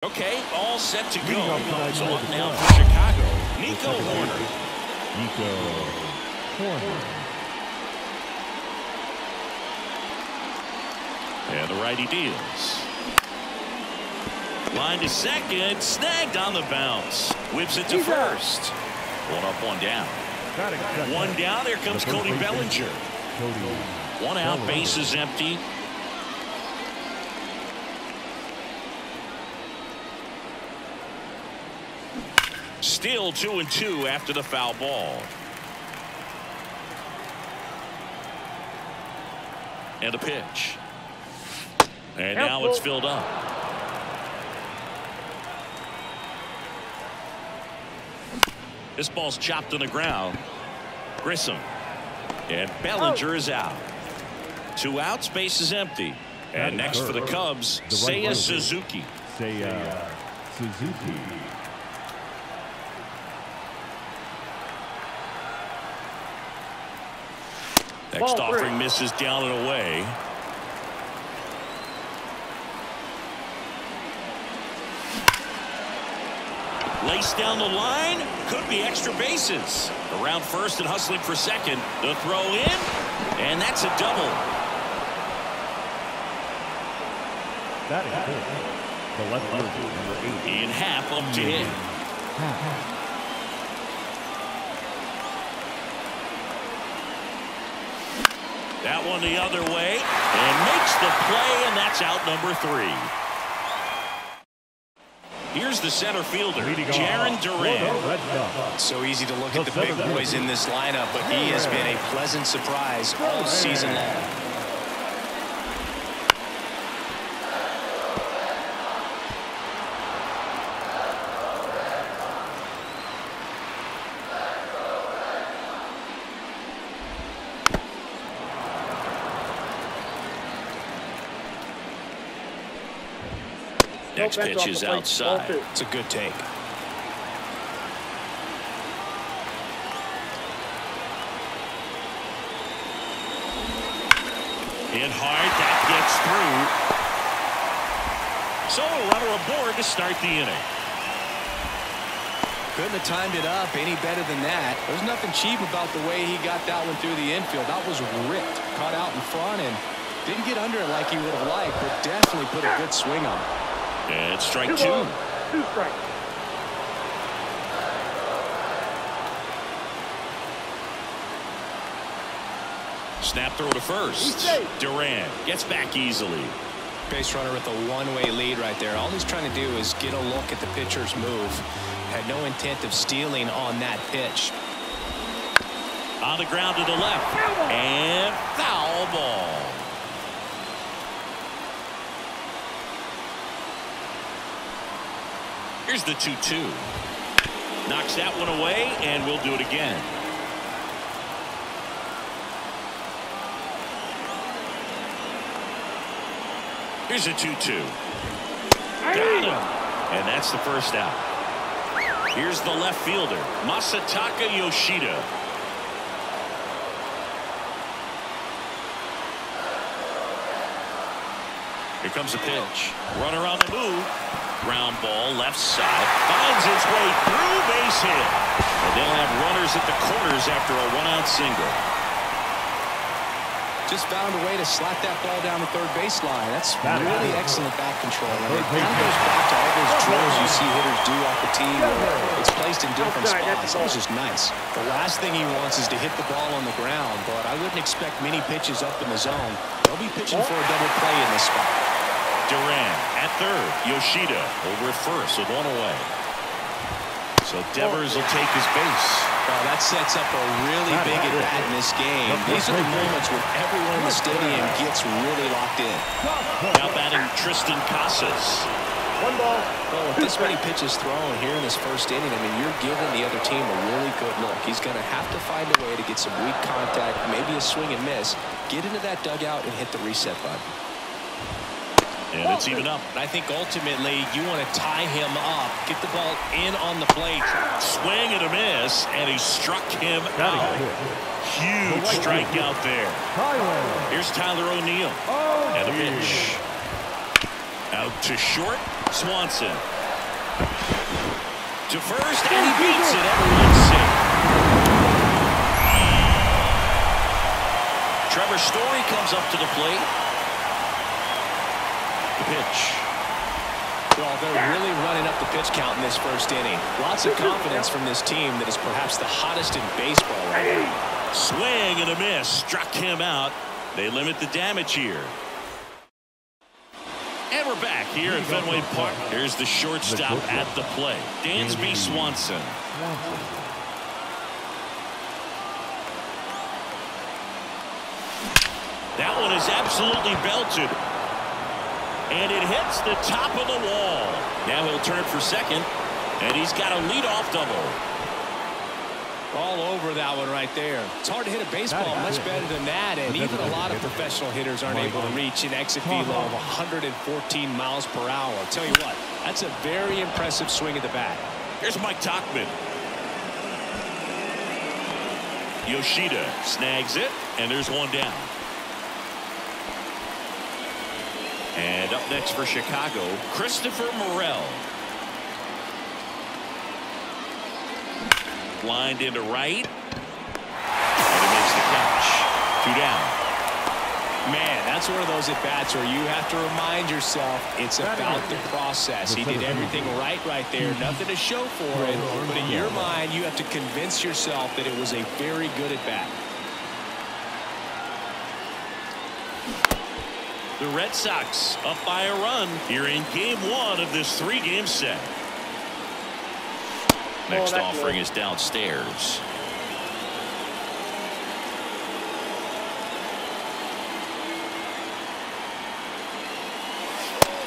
Okay, all set to go. So up now for Chicago, Nico Horner. And the righty deals. Line to second, snagged on the bounce. Whips it to first. One up, one down. One down, here comes Cody Bellinger. One out, base is empty. Still 2-2 after the foul ball. And a pitch. And now it's filled up. This ball's chopped on the ground. Grissom. And Bellinger is out. 2 outs, base is empty. And next for the Cubs, Seiya Suzuki. Next offering misses down and away. Lace down the line. Could be extra bases. Around first and hustling for second. The throw in. And that's a double. That is good. The left fielder, number 8. Ian Happ up to hit. That one the other way. And makes the play, and that's out number 3. Here's the center fielder, Jarren Duran. So easy to look at the big boys in this lineup, but he has been a pleasant surprise all season long. Next pitch is outside. It's a good take. Hit hard, that gets through. So a runner aboard to start the inning. Couldn't have timed it up any better than that. There's nothing cheap about the way he got that one through the infield. That was ripped, caught out in front, and didn't get under it like he would have liked, but definitely put a good swing on it. And strike 2. 2 strikes. Snap throw to first. Duran gets back easily. Base runner with a one-way lead right there. All he's trying to do is get a look at the pitcher's move. Had no intent of stealing on that pitch. On the ground to the left. And foul ball. Here's the 2-2. Knocks that one away, and we'll do it again. Here's a 2-2. Got him. And that's the first out. Here's the left fielder, Masataka Yoshida. Here comes a pitch. Runner on the move. Ground ball left side. Finds its way through, base hit. And they'll have runners at the corners after a 1-out single. Just found a way to slap that ball down the third baseline. That's really excellent bat control. And it kind of goes back to all those drills you see hitters do off the tee where it's placed in different spots. That was just nice. The last thing he wants is to hit the ball on the ground, but I wouldn't expect many pitches up in the zone. They'll be pitching for a double play in this spot. Duran at third. Yoshida over at first with one away. So Devers will take his base. Well, that sets up a really big at-bat in this game. These are the moments when everyone in the stadium gets really locked in. Now batting Tristan Casas. 1 ball. Well, with this many pitches thrown here in this first inning, I mean, you're giving the other team a really good look. He's going to have to find a way to get some weak contact, maybe a swing and miss, get into that dugout and hit the reset button. And it's even up. I think ultimately you want to tie him up, get the ball in on the plate. Swing and a miss, and he struck him out. Huge strikeout there. Here's Tyler O'Neill. And a pitch. Out to short, Swanson. To first, and he beats it. Everyone's safe. Trevor Story comes up to the plate. The pitch. Well, they're really running up the pitch count in this first inning. Lots of confidence from this team that is perhaps the hottest in baseball right now. Swing and a miss. Struck him out. They limit the damage here. And we're back here at Fenway Park. Here's the shortstop at the plate, Dansby Swanson. That one is absolutely belted. And it hits the top of the wall. Now he'll turn for second. And he's got a leadoff double. All over that one right there. It's hard to hit a baseball much better than that, and even a lot of professional hitters aren't able to reach an exit velo of 114 miles per hour. I'll tell you what, that's a very impressive swing at the bat. Here's Mike Tauchman. Yoshida snags it, and there's one down. And up next for Chicago, Christopher Morel. Lined into right. And he makes the catch. 2 down. Man, that's one of those at-bats where you have to remind yourself it's about the process. He did everything right there. Nothing to show for it. But in your mind, you have to convince yourself that it was a very good at-bat. The Red Sox up by a run here in game 1 of this 3-game set. Next offering is downstairs.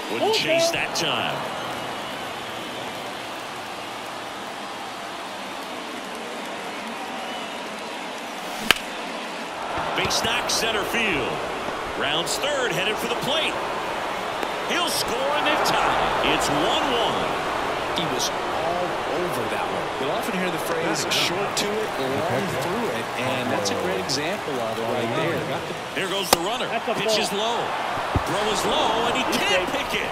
Wouldn't chase that time. Base knock center field. Rounds third, headed for the plate. He'll score and they've tied. It's 1-1. He was all over that one. You'll often hear the phrase short to it, long through it, and that's a great example of it right there. Here goes the runner. Pitch is low. Throw is low, and he can't pick it.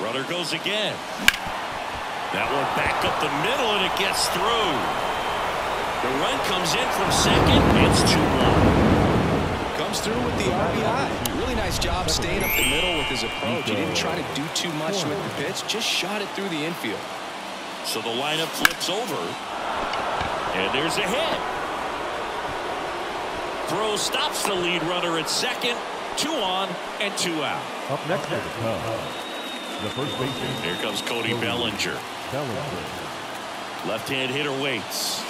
Runner goes again. That one back up the middle, and it gets through. The run comes in from second. It's 2-1. Comes through with the RBI. Really nice job staying up the middle with his approach. He didn't try to do too much with the pitch, just shot it through the infield. So the lineup flips over, and there's a hit. Throw stops the lead runner at second. 2 on and 2 out. Up next is the first baseman. Here comes Cody Bellinger. Left-hand hitter waits.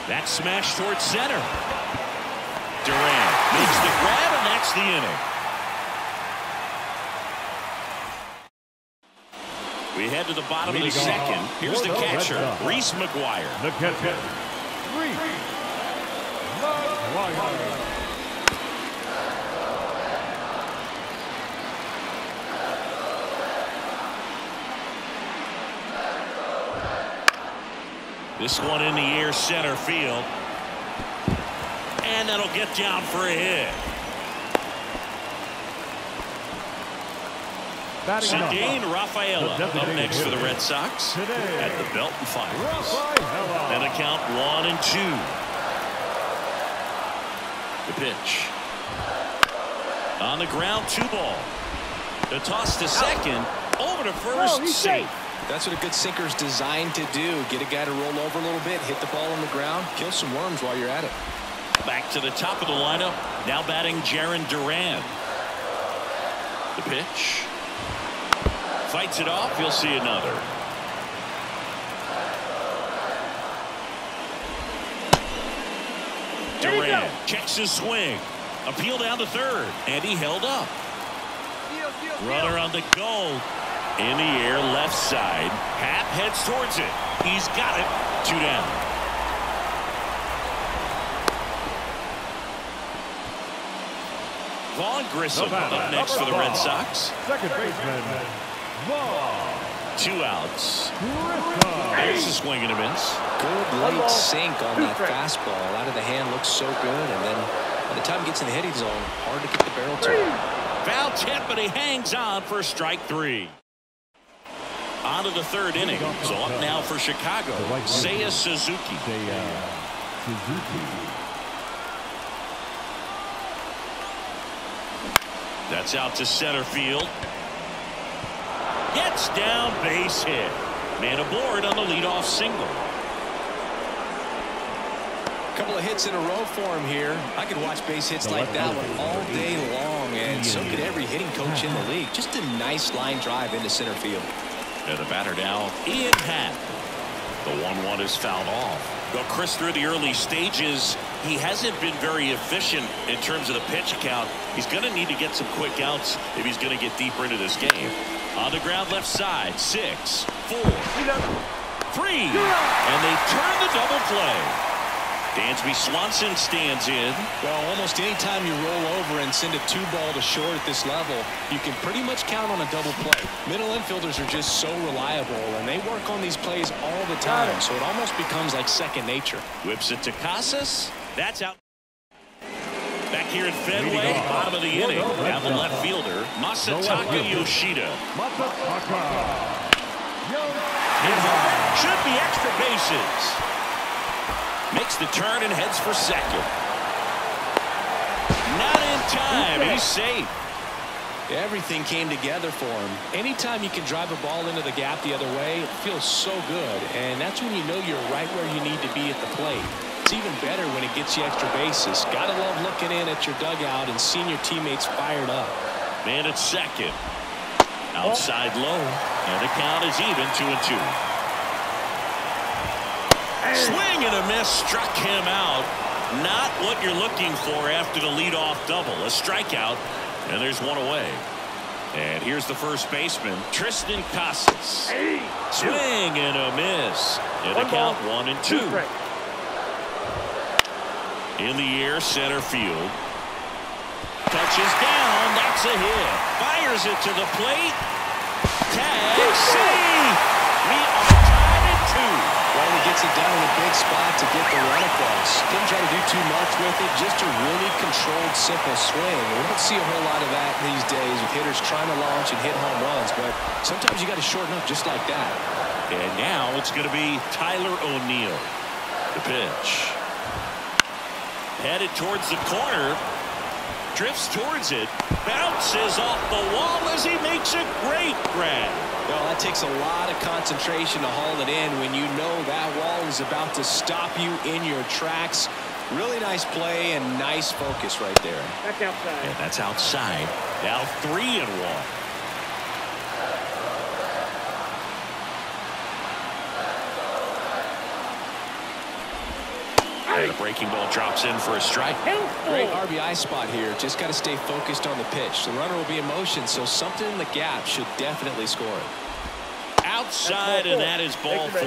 That smash towards center. Durant makes the grab, and that's the inning. We head to the bottom of the second. Here's the catcher, Reese McGuire. The catcher, Reese McGuire. This one in the air, center field. And that'll get down for a hit. Cedane Rafaela up next for the Red Sox at the Belton Finals. And a count 1-2. The pitch. On the ground, 2 ball. The toss to second. Over to first, safe. That's what a good sinker's designed to do. Get a guy to roll over a little bit, hit the ball on the ground, kill some worms while you're at it. Back to the top of the lineup. Now batting Jarren Duran. The pitch. Fights it off. You'll see another. Duran checks his swing. Appeal down to third. And he held up. Runner on the goal. In the air, left side. Happ heads towards it. He's got it. 2 down. Vaughn Grissom up next for the Red Sox. Second baseman, Vaughn 2 outs. There's a swing and a miss. Good late sink on that fastball. Out of the hand, looks so good. And then by the time it gets in the hitting zone, hard to get the barrel to it. Foul tip, but he hangs on for strike 3. On to the 3rd inning. So up now for Chicago, Seiya Suzuki. That's out to center field. Gets down, base hit. Man aboard on the leadoff single. A couple of hits in a row for him here. I could watch base hits like that one all day long, and so could every hitting coach in the league. Just a nice line drive into center field. And the batter now in hand. The 1-1 is fouled off. Well, Chris, through the early stages, he hasn't been very efficient in terms of the pitch count. He's going to need to get some quick outs if he's going to get deeper into this game. On the ground left side, 6, 4, 3, and they turn the double play. Dansby Swanson stands in. Well, almost any time you roll over and send a 2-ball to short at this level, you can pretty much count on a double play. Middle infielders are just so reliable, and they work on these plays all the time, so it almost becomes like second nature. Whips it to Casas. That's out. Back here in Fenway, bottom of the inning. Now the left fielder, Masataka Yoshida. Should be extra bases. Makes the turn and heads for second. Not in time. He's safe. Everything came together for him. Anytime you can drive a ball into the gap the other way, it feels so good. And that's when you know you're right where you need to be at the plate. It's even better when it gets you extra bases. Gotta love looking in at your dugout and seeing your teammates fired up. Man at second. Outside low. And the count is even, 2-2. Swing and a miss, struck him out. Not what you're looking for after the leadoff double. A strikeout, and there's one away. And here's the first baseman, Tristan Casas. Swing and a miss. And the count 1-2. In the air, center field. Touches down, that's a hit. Fires it to the plate. Tag, save. We are tied at 2. Well, he gets it down in a big spot to get the run across. Didn't try to do too much with it. Just a really controlled, simple swing. We don't see a whole lot of that these days with hitters trying to launch and hit home runs. But sometimes you got to shorten up just like that. And now it's going to be Tyler O'Neill. The pitch. Headed towards the corner. Drifts towards it. Bounces off the wall as he makes a great grab. Well, that takes a lot of concentration to haul it in when you know that wall is about to stop you in your tracks. Really nice play and nice focus right there. That's outside. And that's outside. Now 3-1. And the breaking ball drops in for a strike. Great RBI spot here. Just got to stay focused on the pitch. The runner will be in motion, so something in the gap should definitely score it. Outside, and that is ball 4.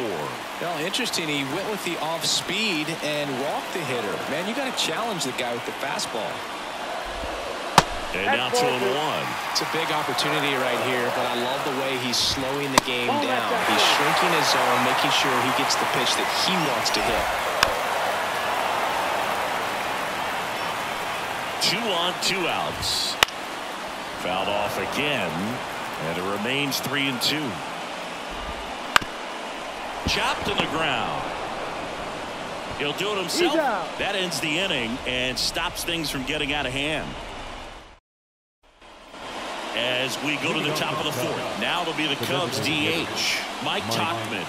Well, interesting. He went with the off speed and walked the hitter. Man, you got to challenge the guy with the fastball. And now 2-1. It's a big opportunity right here, but I love the way he's slowing the game down. He's shrinking his zone, making sure he gets the pitch that he wants to hit. 2 on, 2 outs. Fouled off again, and it remains 3-2. Chopped on the ground. He'll do it himself. That ends the inning and stops things from getting out of hand. As we go to the top of the 4th. Now it'll be the Cubs DH, Mike Tauchman.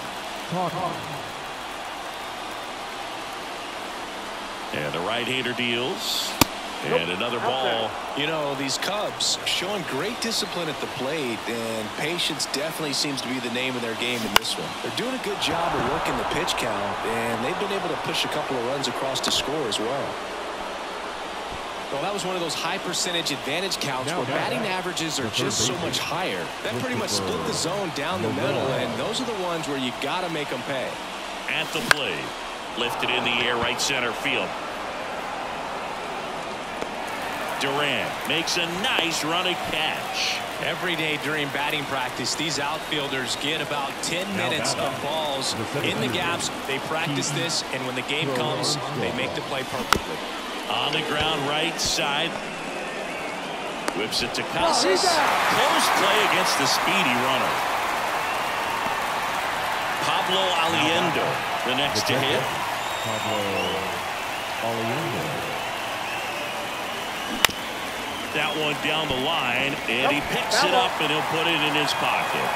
And the right-hander deals. And another ball. You know, these Cubs showing great discipline at the plate, and patience definitely seems to be the name of their game in this one. They're doing a good job of working the pitch count, and they've been able to push a couple of runs across to score as well. Well, that was one of those high percentage advantage counts where batting averages are just so much higher. That pretty much split the zone down the middle, and those are the ones where you got to make them pay. At the plate. Lifted in the air, right center field. Durant makes a nice running catch. Every day during batting practice, these outfielders get about 10 minutes of balls in the gaps. They practice this, and when the game comes, they make the play perfectly. On the ground, right side. Whips it to Casas. Close play against the speedy runner. Pablo Aliendo, the next to hit. Pablo Aliendo. That one down the line, and he picks it up, and he'll put it in his pocket.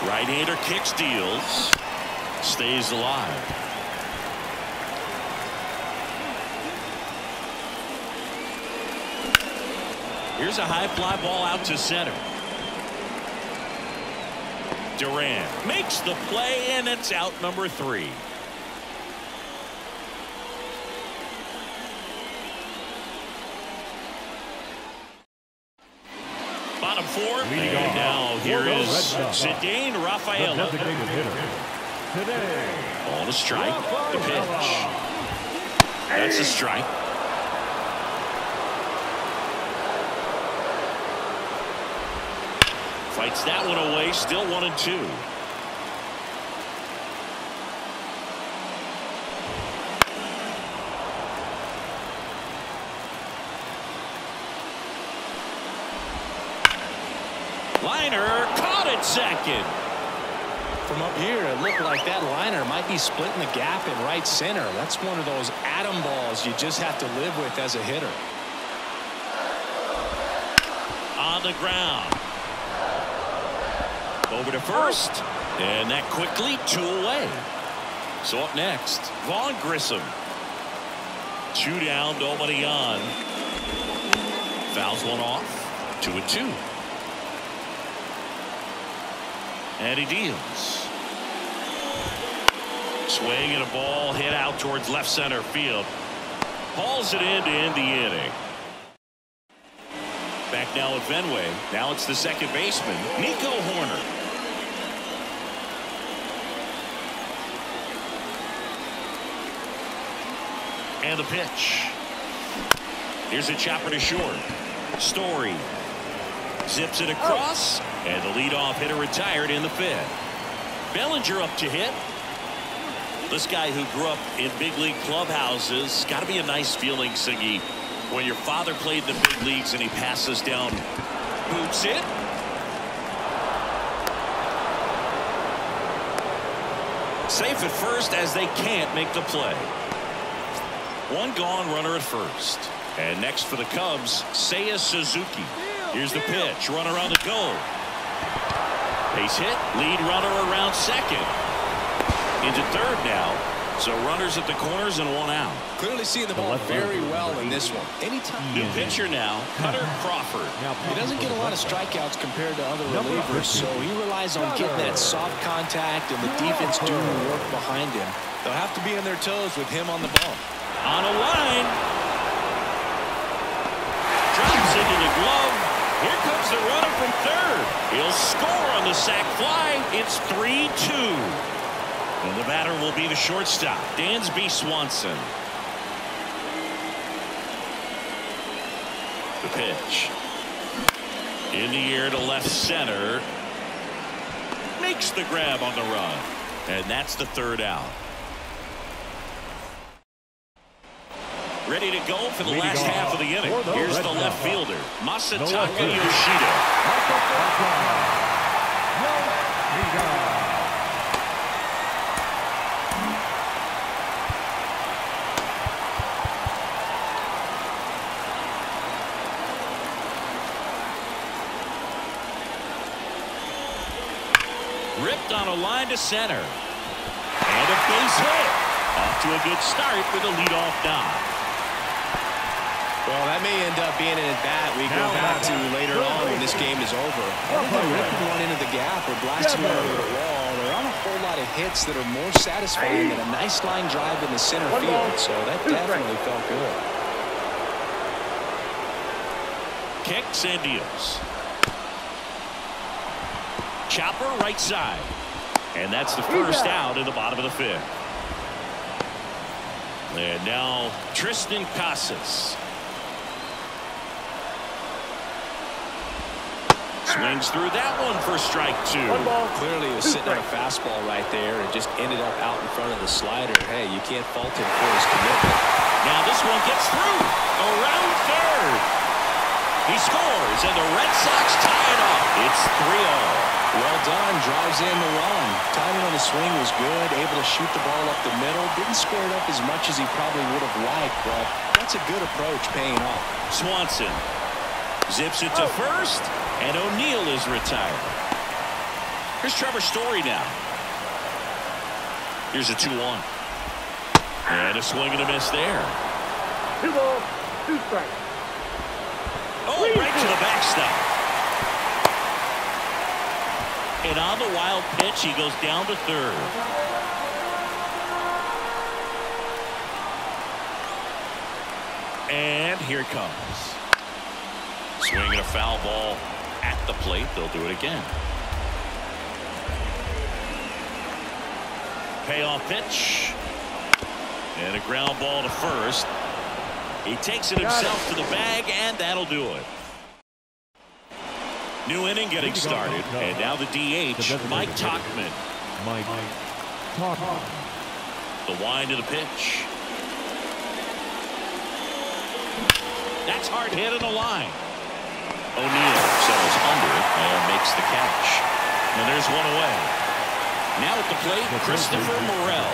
Right-hander kicks, deals, stays alive. Here's a high fly ball out to center. Durant makes the play, and it's out number 3. Bottom 4, and now here is Zidane Rafaela. On a strike, the pitch. That's a strike. Fights that one away, still 1-2. Liner caught it second. From up here, it looked like that liner might be splitting the gap in right center. That's one of those atom balls you just have to live with as a hitter. On the ground. Over to first, and that quickly 2 away. So up next, Vaughn Grissom. 2 down, nobody on. Fouls one off. 2-2. And he deals. Swing and a ball hit out towards left center field. Hauls it in to end the inning. Back now at Fenway. Now it's the second baseman, Nico Horner. And the pitch. Here's a chopper to short. Story zips it across, and the leadoff hitter retired in the 5th. Bellinger up to hit. This guy who grew up in big league clubhouses, got to be a nice feeling, Siggy, when your father played in the big leagues and he passes down. Boots it. Safe at first as they can't make the play. 1 gone, runner at first. And next for the Cubs, Seiya Suzuki. Here's the pitch. Runner on the go. Base hit. Lead runner around second. Into third now. So runners at the corners and 1 out. Clearly seeing the ball very well in this one. Anytime. The pitcher now, Cutter Crawford. He doesn't get a lot of strikeouts compared to other relievers, so he relies on getting that soft contact and the defense doing the work behind him. They'll have to be on their toes with him on the ball. On a line. Drops into the glove. Here comes the runner from third. He'll score on the sac fly. It's 3-2. And the batter will be the shortstop, Dansby Swanson. The pitch. In the air to left center. Makes the grab on the run. And that's the 3rd out. Ready to go for the last half of the inning. Here's the left fielder, Masataka Yoshida. Ripped on a line to center. And a base hit. Off to a good start with a leadoff dive. Well, that may end up being an at-bat we go back to later on when this game is over. Whether they're ripping one into the gap or blasting one over the wall, there aren't a whole lot of hits that are more satisfying than a nice line drive in the center field, so that definitely felt good. Kicks and deals. Chopper right side. And that's the first out in the bottom of the 5th. And now Tristan Casas. Swings through that one for strike 2. Clearly was sitting on a fastball right there and just ended up out in front of the slider. Hey, you can't fault him for his commitment. Now this one gets through around third. He scores and the Red Sox tie it up. It's 3-0. Well done. Drives in the run. Timing on the swing was good. Able to shoot the ball up the middle. Didn't square it up as much as he probably would have liked, but that's a good approach paying off. Swanson zips it to first, and O'Neill is retired. Here's Trevor Story now. Here's a 2-1. And a swing and a miss there. 2 balls, 2 strikes. Oh, right to the backstop. And on the wild pitch, he goes down to third. And here it comes. Swinging a foul ball at the plate. They'll do it again. Payoff pitch. And a ground ball to first. He takes it himself to the bag, and that'll do it. New inning getting started, and now the DH, Mike Tauchman. The wind of the pitch. That's hard hit in the line. O'Neill settles under it and makes the catch. And there's one away. Now at the plate, Christopher Morel.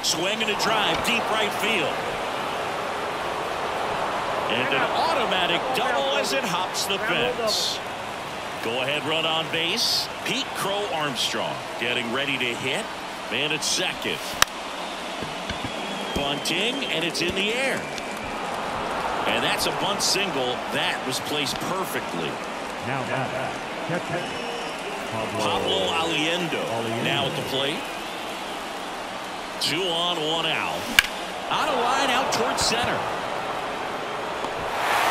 Swing and a drive, deep right field. And an automatic double as it hops the fence. Go ahead run on base. Pete Crow Armstrong getting ready to hit. Man at second. Bunting, and it's in the air. And that's a bunt single. That was placed perfectly. Now Pablo Aliendo now at the plate. 2 on, 1 out. On a line out towards center.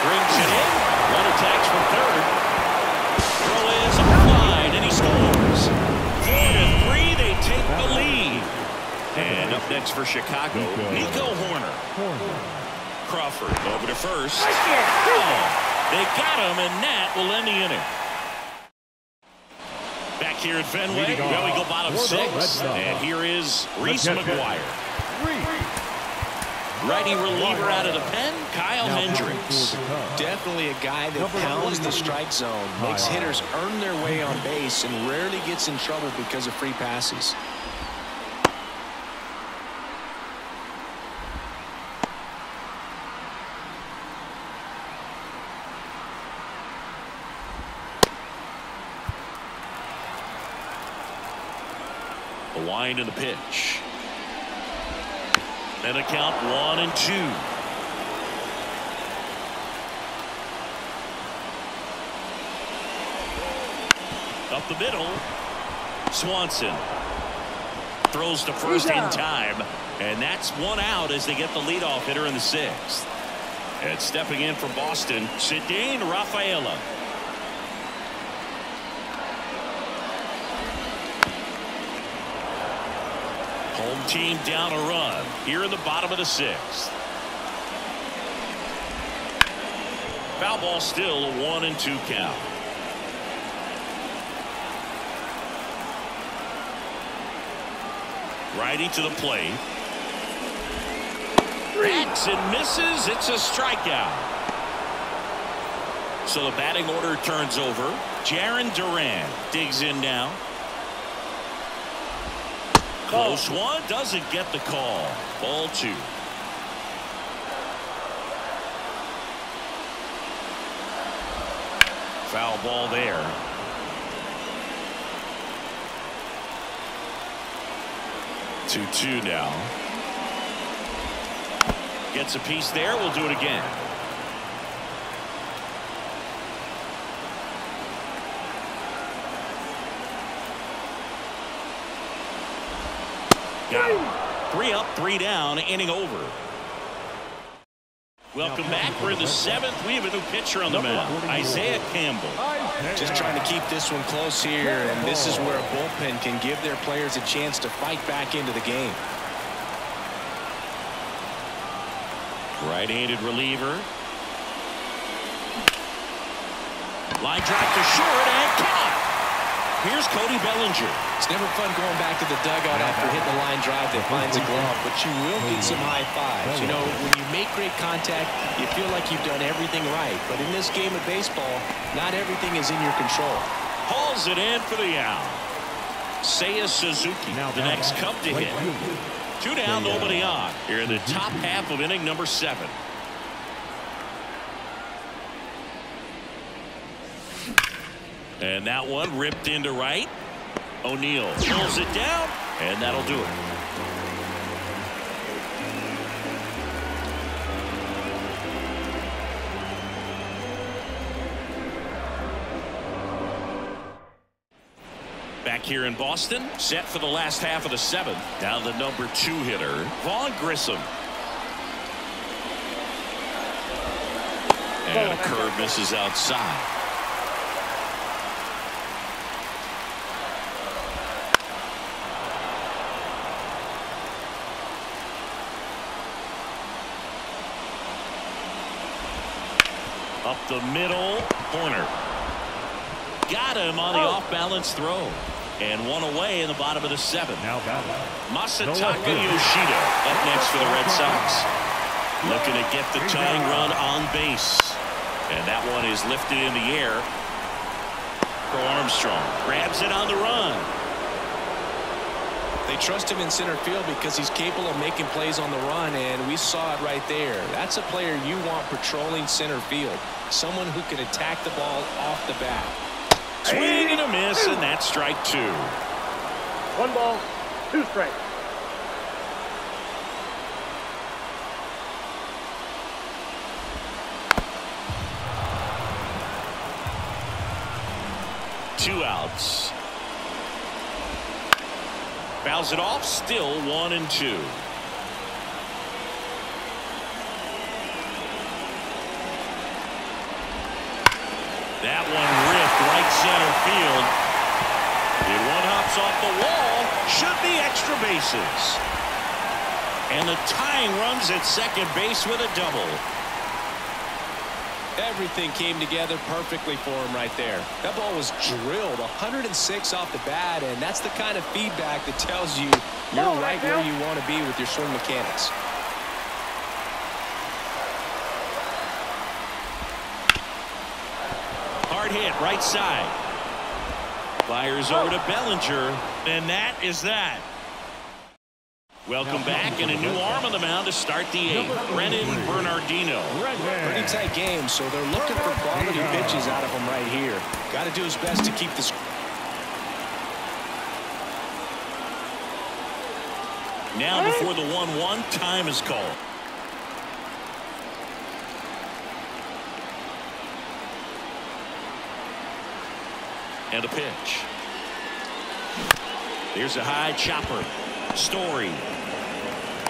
Brings it in. One attacks from third. Throw is on the line, and he scores. 4-3, they take the lead. And up next for Chicago, Nico Horner. Crawford over to first. Oh, they got him, and that will end the inning. Back here at Fenway, well, we go bottom 6. And here is Reese McGuire. Righty reliever out of the pen, Kyle Hendricks. Definitely a guy that pounds the strike zone, makes hitters earn their way on base, and rarely gets in trouble because of free passes. The wind of the pitch. And a count 1-2. Up the middle. Swanson throws to first in time. And that's 1 out as they get the leadoff hitter in the 6th. And stepping in for Boston, Cedane Rafaela. Home team down a run here in the bottom of the 6th. Foul ball, still a 1-2 count. Righty to the plate. Backs and misses. It's a strikeout. So the batting order turns over. Jarren Duran digs in now. Close one, doesn't get the call. Ball 2. Foul ball there. Two now. Gets a piece there. We'll do it again. Got him. 3 up, 3 down, inning over. Welcome back. We're in the 7th. We have a new pitcher on the mound, Isaiah Campbell. Just trying to keep this one close here, and this is where a bullpen can give their players a chance to fight back into the game. Right-handed reliever. Line drive to short and caught. Here's Cody Bellinger. It's never fun going back to the dugout after hitting a line drive that finds a glove, but you will get some high fives. You know, when you make great contact, you feel like you've done everything right. But in this game of baseball, not everything is in your control. Hauls it in for the out. Seiya Suzuki, the next Cub to hit. 2 down, nobody on. Here in the top half of inning number 7. And that one ripped into right. O'Neill pulls it down, and that'll do it. Back here in Boston, set for the last half of the 7th. Now the number 2 hitter, Vaughn Grissom. And a curve misses outside. Up the middle, corner. Got him on the off-balance throw. And one away in the bottom of the 7th. Now Masataka Yoshida up next for the Red Sox. Looking to get the tying run on base. And that one is lifted in the air. For Armstrong. Grabs it on the run. They trust him in center field because he's capable of making plays on the run, and we saw it right there. That's a player you want patrolling center field. Someone who can attack the ball off the bat. Swing and a miss, and that's strike 2. 1 ball, 2 strikes. Two outs. Fouls it off, still 1-2. That one ripped right center field. If one hops off the wall, should be extra bases. And the tying runs at second base with a double. Everything came together perfectly for him right there. That ball was drilled 106 off the bat, and that's the kind of feedback that tells you you're right where you want to be with your swing mechanics. Hard hit, right side. Fires over to Bellinger, and that is that. Welcome back, and a new arm on the mound to start the 8th. Brennan Bernardino. Pretty tight game, so they're looking for quality pitches out of him right here. Got to do his best to keep the score. Now before the 1-1, time is called. And a pitch. There's a high chopper. Story.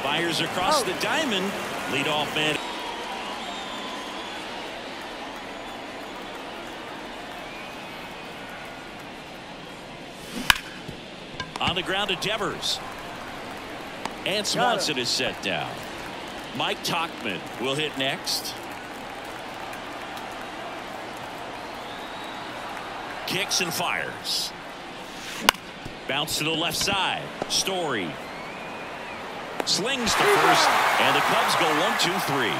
Fires across the diamond. Leadoff man. On the ground to Devers. And Swanson is set down. Mike Tauchman will hit next. Kicks and fires. Bounce to the left side. Story. Slings to first. And the Cubs go 1-2-3.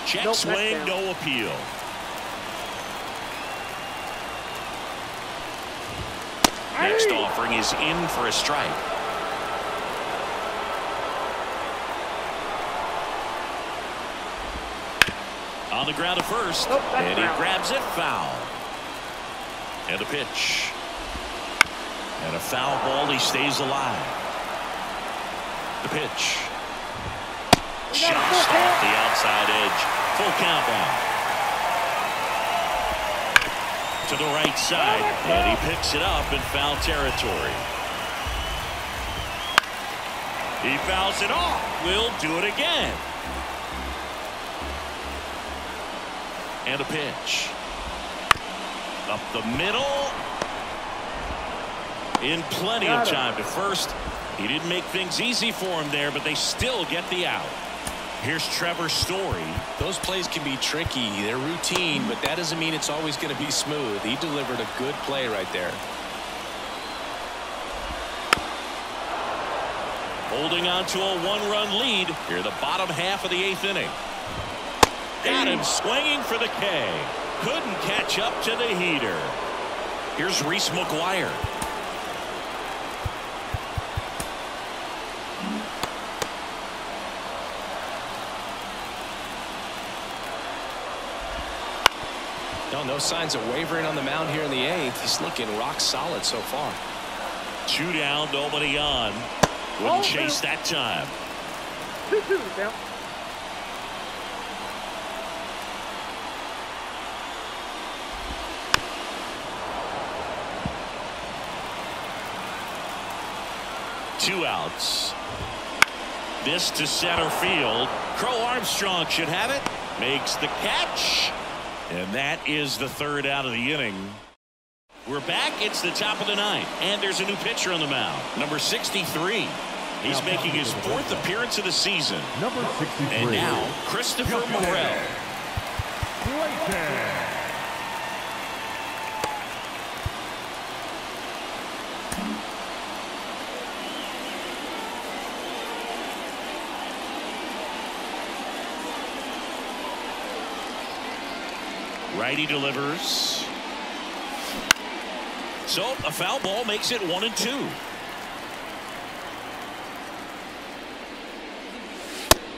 Check swing, no appeal. Next offering is in for a strike. On the ground to first, and he grabs it, foul. And a pitch. And a foul ball, he stays alive. The pitch. Just off the outside edge. Full count now. To the right side, and he picks it up in foul territory. He fouls it off. We'll do it again. And a pitch. Up the middle. In plenty of time to first. He didn't make things easy for him there, but they still get the out. Here's Trevor's Story. Those plays can be tricky. They're routine, but that doesn't mean it's always going to be smooth. He delivered a good play right there. Holding on to a one-run lead here the bottom half of the 8th inning. Got him swinging for the K. Couldn't catch up to the heater. Here's Reese McGuire. No signs of wavering on the mound here in the 8th. He's looking rock solid so far. 2 down, nobody on. Wouldn't chase that time. 2-2 now. Two outs. This to center field. Crow Armstrong should have it. Makes the catch. And that is the 3rd out of the inning. We're back. It's the top of the 9th. And there's a new pitcher on the mound. Number 63. He's making his 4th appearance of the season. Number 63. And now, Christopher Morel. Righty delivers. So a foul ball makes it 1-2.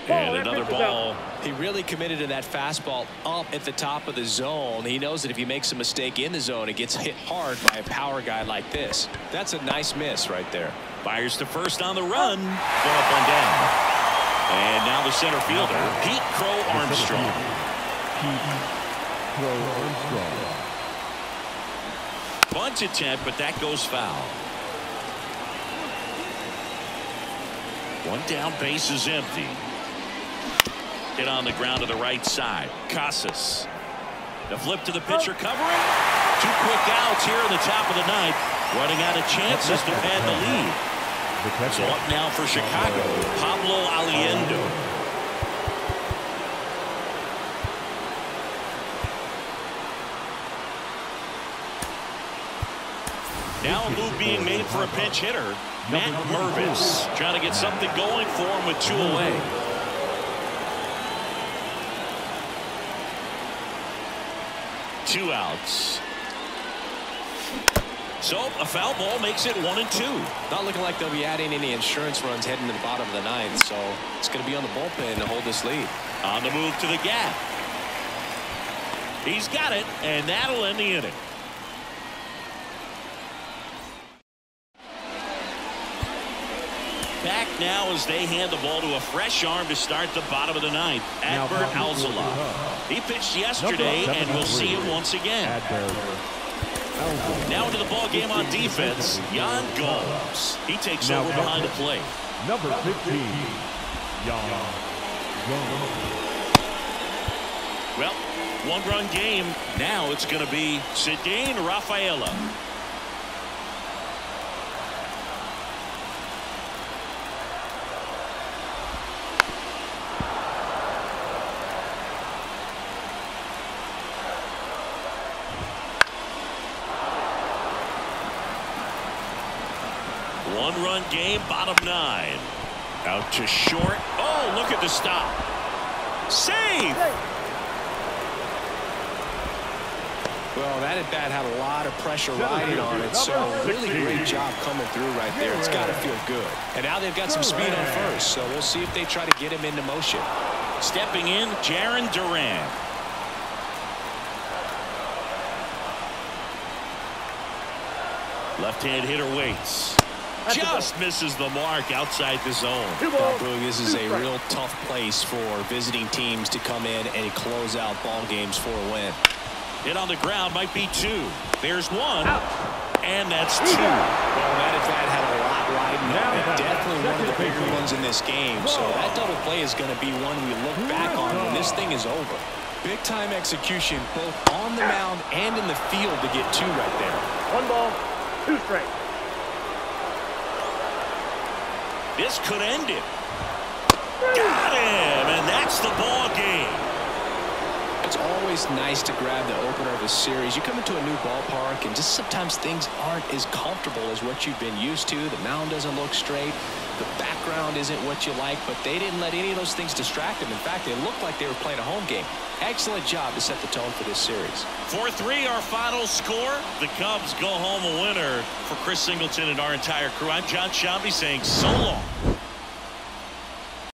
And another ball. He really committed to that fastball up at the top of the zone. He knows that if he makes a mistake in the zone, it gets hit hard by a power guy like this. That's a nice miss right there. Fires to first on the run. Go up and down. And now the center fielder, Pete Crow Armstrong. Bunt attempt, but that goes foul. 1 down, base is empty. Hit on the ground to the right side. Casas. The flip to the pitcher covering. 2 quick outs here in the top of the 9th. Running out of chances to pad the lead. So up now for Chicago, Pablo Aliendo. Now a move being made for a pinch hitter. Matt Mervis trying to get something going for him with 2 away. Two outs. So a foul ball makes it 1-2. Not looking like they'll be adding any insurance runs heading to the bottom of the 9th, so it's going to be on the bullpen to hold this lead. On the move to the gap. He's got it, and that'll end the inning. Back now as they hand the ball to a fresh arm to start the bottom of the 9th. Adbert Alzolay. He pitched yesterday, and we'll see him once again. Now into the ball game on defense, Yan Gomes. He takes over behind the plate. Number 15, Yan Gomes. Well, 1-run game. Now it's going to be Cedane Rafaela. One-run game, bottom 9. Out to short. Oh, look at the stop. Save! Well, that at bat had a lot of pressure riding on it, so really great job coming through right there. It's got to feel good. And now they've got some speed on first, so we'll see if they try to get him into motion. Stepping in, Jarren Duran. Left-hand hitter waits. Just misses the mark outside the zone. This is a real tough place for visiting teams to come in and close out ball games for a win. Hit on the ground might be 2. There's 1. And that's 2. Well, that at that had a lot riding on it. Definitely one of the bigger ones in this game. So that double play is going to be one we look back on when this thing is over. Big time execution both on the mound and in the field to get 2 right there. 1 ball, 2 strikes. This could end it. Got him, and that's the ball game. It's always nice to grab the opener of a series. You come into a new ballpark, and just sometimes things aren't as comfortable as what you've been used to. The mound doesn't look straight. The background isn't what you like, but they didn't let any of those things distract them. In fact, they looked like they were playing a home game. Excellent job to set the tone for this series. 4-3 our final score. The Cubs go home a winner. For Chris Singleton and our entire crew, I'm John Shambi saying so long.